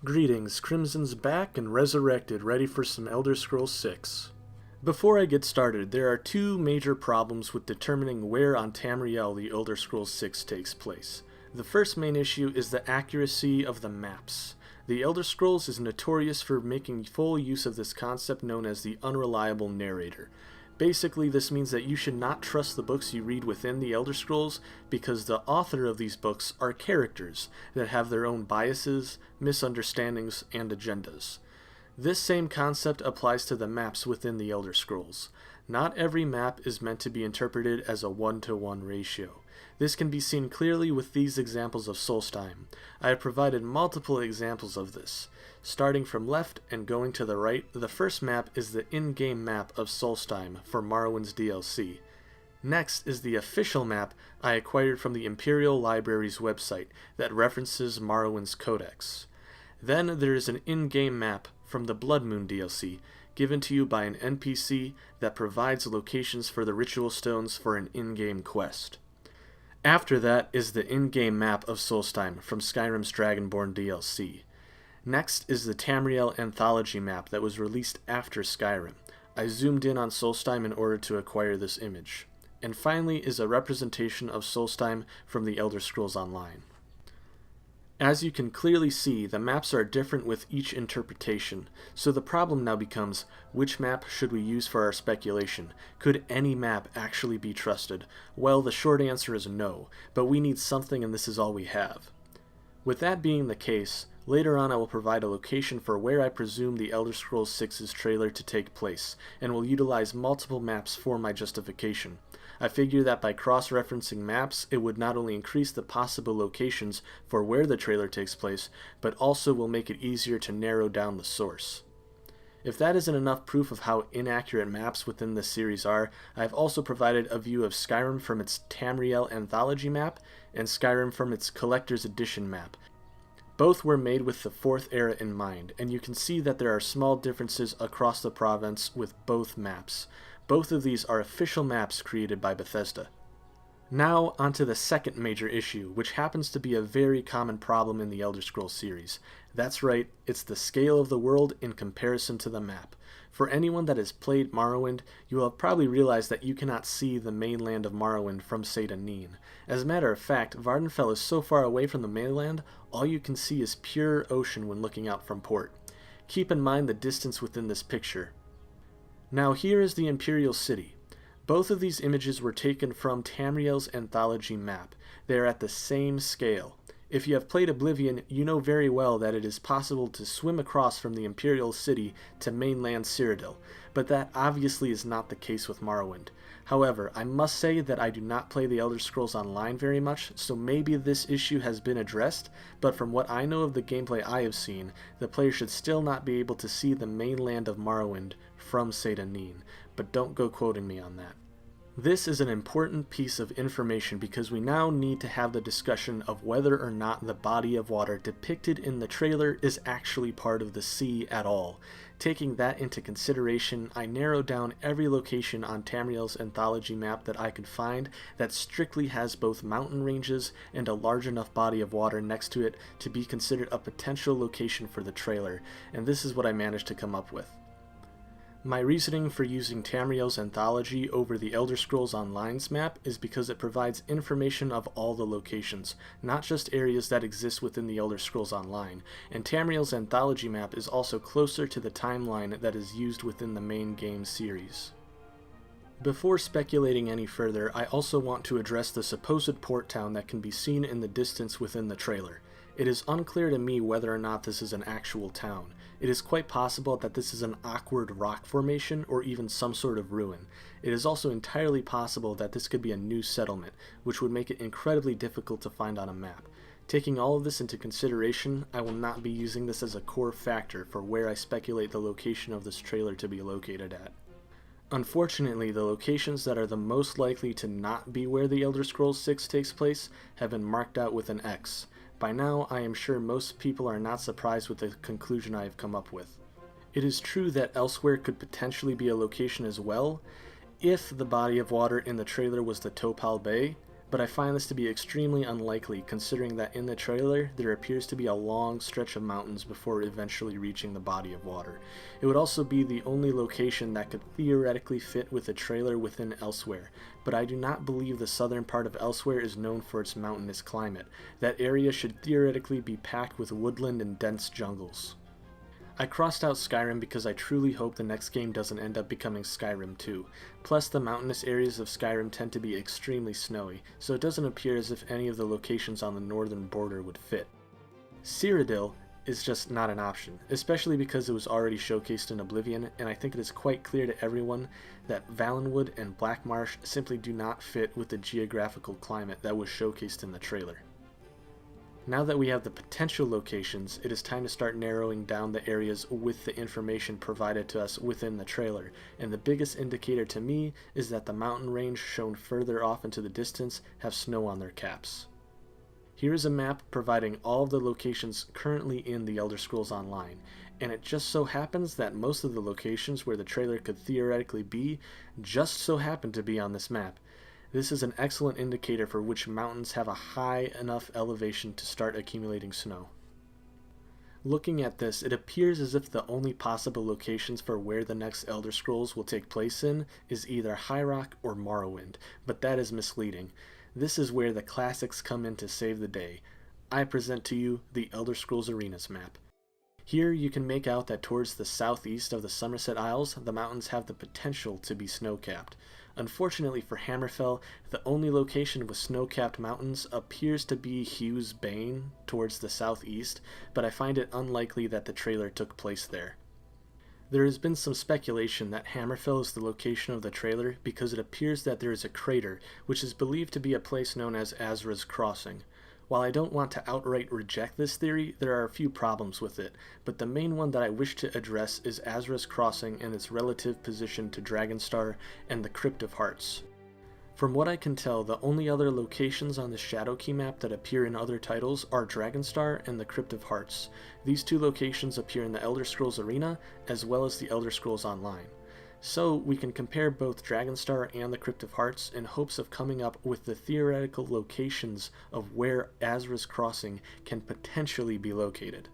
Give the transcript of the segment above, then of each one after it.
Greetings, Chrymzon's back and resurrected, ready for some Elder Scrolls 6. Before I get started, there are two major problems with determining where on Tamriel the Elder Scrolls 6 takes place. The first main issue is the accuracy of the maps. The Elder Scrolls is notorious for making full use of this concept known as the unreliable narrator. Basically, this means that you should not trust the books you read within the Elder Scrolls because the author of these books are characters that have their own biases, misunderstandings, and agendas. This same concept applies to the maps within the Elder Scrolls. Not every map is meant to be interpreted as a 1-to-1 ratio. This can be seen clearly with these examples of Solstheim. I have provided multiple examples of this. Starting from left and going to the right, the first map is the in-game map of Solstheim for Morrowind's DLC. Next is the official map I acquired from the Imperial Library's website that references Morrowind's codex. Then there is an in-game map from the Blood Moon DLC, given to you by an NPC that provides locations for the ritual stones for an in-game quest. After that is the in-game map of Solstheim from Skyrim's Dragonborn DLC. Next is the Tamriel Anthology map that was released after Skyrim. I zoomed in on Solstheim in order to acquire this image. And finally is a representation of Solstheim from the Elder Scrolls Online. As you can clearly see, the maps are different with each interpretation, so the problem now becomes, which map should we use for our speculation? Could any map actually be trusted? Well, the short answer is no, but we need something and this is all we have. With that being the case, later on I will provide a location for where I presume the Elder Scrolls 6's trailer to take place, and will utilize multiple maps for my justification. I figure that by cross-referencing maps, it would not only increase the possible locations for where the trailer takes place, but also will make it easier to narrow down the source. If that isn't enough proof of how inaccurate maps within this series are, I have also provided a view of Skyrim from its Tamriel Anthology map, and Skyrim from its Collector's Edition map. Both were made with the 4th era in mind, and you can see that there are small differences across the province with both maps. Both of these are official maps created by Bethesda. Now onto the second major issue, which happens to be a very common problem in the Elder Scrolls series. That's right, it's the scale of the world in comparison to the map. For anyone that has played Morrowind, you will have probably realized that you cannot see the mainland of Morrowind from Seyda Neen. As a matter of fact, Vvardenfell is so far away from the mainland, all you can see is pure ocean when looking out from port. Keep in mind the distance within this picture. Now here is the Imperial City. Both of these images were taken from Tamriel's Anthology map. They are at the same scale. If you have played Oblivion, you know very well that it is possible to swim across from the Imperial City to mainland Cyrodiil, but that obviously is not the case with Morrowind. However, I must say that I do not play the Elder Scrolls Online very much, so maybe this issue has been addressed, but from what I know of the gameplay I have seen, the player should still not be able to see the mainland of Morrowind from Seyda Neen, but don't go quoting me on that. This is an important piece of information because we now need to have the discussion of whether or not the body of water depicted in the trailer is actually part of the sea at all. Taking that into consideration, I narrowed down every location on Tamriel's Anthology map that I could find that strictly has both mountain ranges and a large enough body of water next to it to be considered a potential location for the trailer, and this is what I managed to come up with. My reasoning for using Tamriel's Anthology over the Elder Scrolls Online's map is because it provides information of all the locations, not just areas that exist within the Elder Scrolls Online, and Tamriel's Anthology map is also closer to the timeline that is used within the main game series. Before speculating any further, I also want to address the supposed port town that can be seen in the distance within the trailer. It is unclear to me whether or not this is an actual town. It is quite possible that this is an awkward rock formation or even some sort of ruin. It is also entirely possible that this could be a new settlement, which would make it incredibly difficult to find on a map. Taking all of this into consideration, I will not be using this as a core factor for where I speculate the location of this trailer to be located at. Unfortunately, the locations that are the most likely to not be where the Elder Scrolls 6 takes place have been marked out with an X. By now, I am sure most people are not surprised with the conclusion I have come up with. It is true that elsewhere could potentially be a location as well, if the body of water in the trailer was the Topal Bay, but I find this to be extremely unlikely considering that in the trailer there appears to be a long stretch of mountains before eventually reaching the body of water. It would also be the only location that could theoretically fit with a trailer within Elsewhere, but I do not believe the southern part of Elsewhere is known for its mountainous climate. That area should theoretically be packed with woodland and dense jungles. I crossed out Skyrim because I truly hope the next game doesn't end up becoming Skyrim 2. Plus, the mountainous areas of Skyrim tend to be extremely snowy, so it doesn't appear as if any of the locations on the northern border would fit. Cyrodiil is just not an option, especially because it was already showcased in Oblivion, and I think it is quite clear to everyone that Valenwood and Blackmarsh simply do not fit with the geographical climate that was showcased in the trailer. Now that we have the potential locations, it is time to start narrowing down the areas with the information provided to us within the trailer, and the biggest indicator to me is that the mountain range shown further off into the distance have snow on their caps. Here is a map providing all of the locations currently in the Elder Scrolls Online, and it just so happens that most of the locations where the trailer could theoretically be just so happen to be on this map. This is an excellent indicator for which mountains have a high enough elevation to start accumulating snow. Looking at this, it appears as if the only possible locations for where the next Elder Scrolls will take place in is either High Rock or Morrowind, but that is misleading. This is where the classics come in to save the day. I present to you the Elder Scrolls Arenas map. Here you can make out that towards the southeast of the Summerset Isles, the mountains have the potential to be snow-capped. Unfortunately for Hammerfell, the only location with snow-capped mountains appears to be Hughes Bane towards the southeast, but I find it unlikely that the trailer took place there. There has been some speculation that Hammerfell is the location of the trailer because it appears that there is a crater, which is believed to be a place known as Asura's Crossing. While I don't want to outright reject this theory, there are a few problems with it, but the main one that I wish to address is Asura's Crossing and its relative position to Dragonstar and the Crypt of Hearts. From what I can tell, the only other locations on the Shadowkey map that appear in other titles are Dragonstar and the Crypt of Hearts. These two locations appear in the Elder Scrolls Arena, as well as the Elder Scrolls Online. So we can compare both Dragonstar and the Crypt of Hearts in hopes of coming up with the theoretical locations of where Asura's Crossing can potentially be located.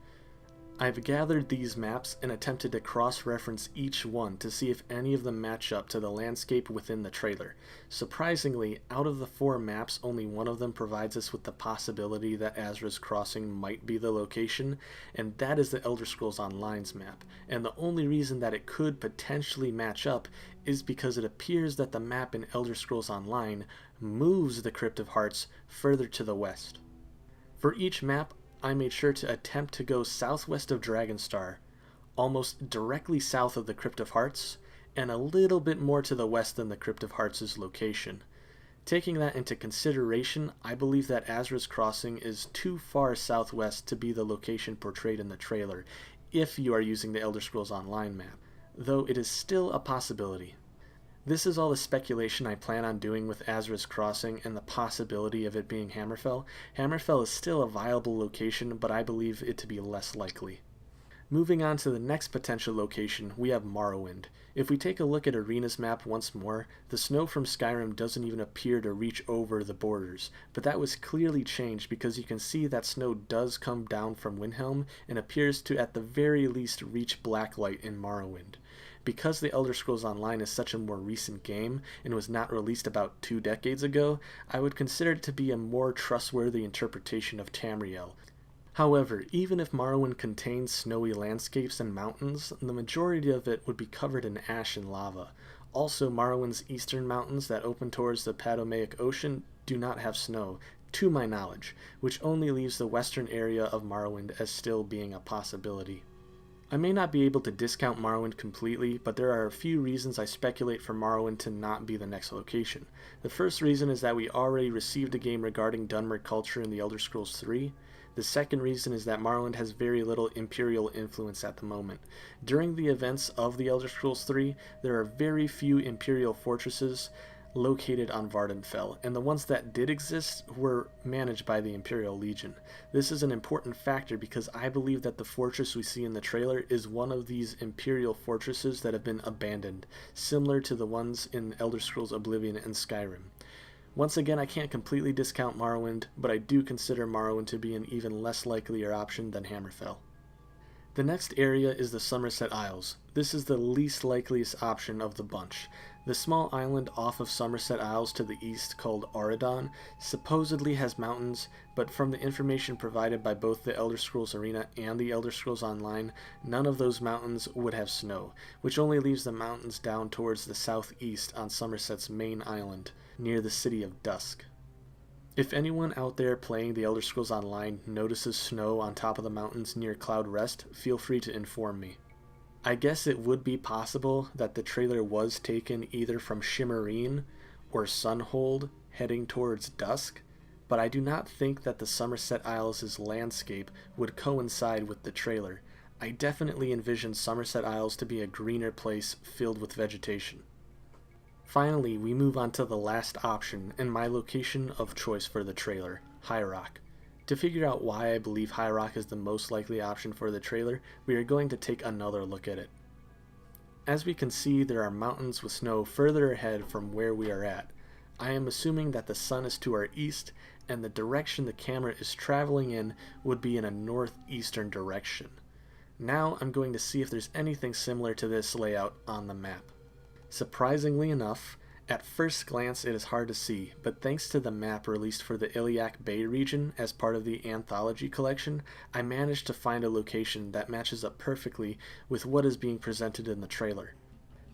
I've gathered these maps and attempted to cross-reference each one to see if any of them match up to the landscape within the trailer. Surprisingly, out of the 4 maps, only one of them provides us with the possibility that Asura's Crossing might be the location, and that is the Elder Scrolls Online's map. And the only reason that it could potentially match up is because it appears that the map in Elder Scrolls Online moves the Crypt of Hearts further to the west. For each map, I made sure to attempt to go southwest of Dragonstar, almost directly south of the Crypt of Hearts, and a little bit more to the west than the Crypt of Hearts' location. Taking that into consideration, I believe that Asura's Crossing is too far southwest to be the location portrayed in the trailer, if you are using the Elder Scrolls Online map, though it is still a possibility. This is all the speculation I plan on doing with Asura's Crossing and the possibility of it being Hammerfell. Hammerfell is still a viable location, but I believe it to be less likely. Moving on to the next potential location, we have Morrowind. If we take a look at Arena's map once more, the snow from Skyrim doesn't even appear to reach over the borders, but that was clearly changed because you can see that snow does come down from Windhelm and appears to at the very least reach Blacklight in Morrowind. Because the Elder Scrolls Online is such a more recent game and was not released about 2 decades ago, I would consider it to be a more trustworthy interpretation of Tamriel. However, even if Morrowind contains snowy landscapes and mountains, the majority of it would be covered in ash and lava. Also, Morrowind's eastern mountains that open towards the Padomaic Ocean do not have snow, to my knowledge, which only leaves the western area of Morrowind as still being a possibility. I may not be able to discount Morrowind completely, but there are a few reasons I speculate for Morrowind to not be the next location. The first reason is that we already received a game regarding Dunmer culture in the Elder Scrolls III. The second reason is that Morrowind has very little Imperial influence at the moment. During the events of the Elder Scrolls III, there are very few Imperial fortresses located on Vvardenfell, and the ones that did exist were managed by the Imperial Legion. This is an important factor because I believe that the fortress we see in the trailer is one of these Imperial fortresses that have been abandoned, similar to the ones in Elder Scrolls Oblivion and Skyrim. Once again, I can't completely discount Morrowind, but I do consider Morrowind to be an even less likelier option than Hammerfell. The next area is the Summerset Isles. This is the least likeliest option of the bunch. The small island off of Summerset Isles to the east, called Auradon, supposedly has mountains, but from the information provided by both the Elder Scrolls Arena and the Elder Scrolls Online, none of those mountains would have snow, which only leaves the mountains down towards the southeast on Summerset's main island, near the City of Dusk. If anyone out there playing the Elder Scrolls Online notices snow on top of the mountains near Cloud Rest, feel free to inform me. I guess it would be possible that the trailer was taken either from Shimmerine or Sunhold heading towards Dusk, but I do not think that the Summerset Isles' landscape would coincide with the trailer. I definitely envision Summerset Isles to be a greener place filled with vegetation. Finally, we move on to the last option and my location of choice for the trailer, High Rock. To figure out why I believe High Rock is the most likely option for the trailer, we are going to take another look at it. As we can see, there are mountains with snow further ahead from where we are at. I am assuming that the sun is to our east, and the direction the camera is traveling in would be in a northeastern direction. Now I'm going to see if there's anything similar to this layout on the map. Surprisingly enough, at first glance it is hard to see, but thanks to the map released for the Iliac Bay region as part of the Anthology collection, I managed to find a location that matches up perfectly with what is being presented in the trailer.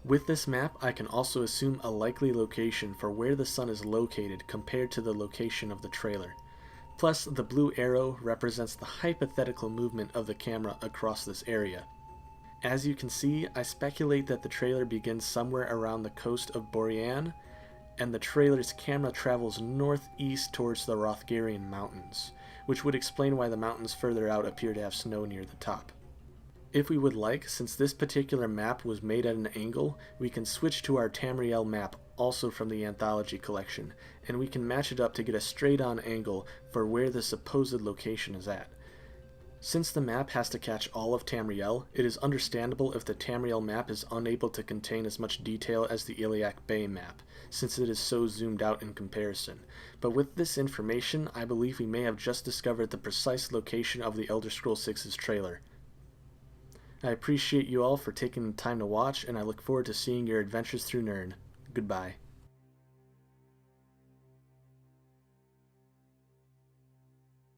With this map, I can also assume a likely location for where the sun is located compared to the location of the trailer. Plus, the blue arrow represents the hypothetical movement of the camera across this area. As you can see, I speculate that the trailer begins somewhere around the coast of Borean, and the trailer's camera travels northeast towards the Rothgarian Mountains, which would explain why the mountains further out appear to have snow near the top. If we would like, since this particular map was made at an angle, we can switch to our Tamriel map, also from the Anthology collection, and we can match it up to get a straight-on angle for where the supposed location is at. Since the map has to catch all of Tamriel, it is understandable if the Tamriel map is unable to contain as much detail as the Iliac Bay map, since it is so zoomed out in comparison. But with this information, I believe we may have just discovered the precise location of the Elder Scrolls 6's trailer. I appreciate you all for taking the time to watch, and I look forward to seeing your adventures through Nirn. Goodbye.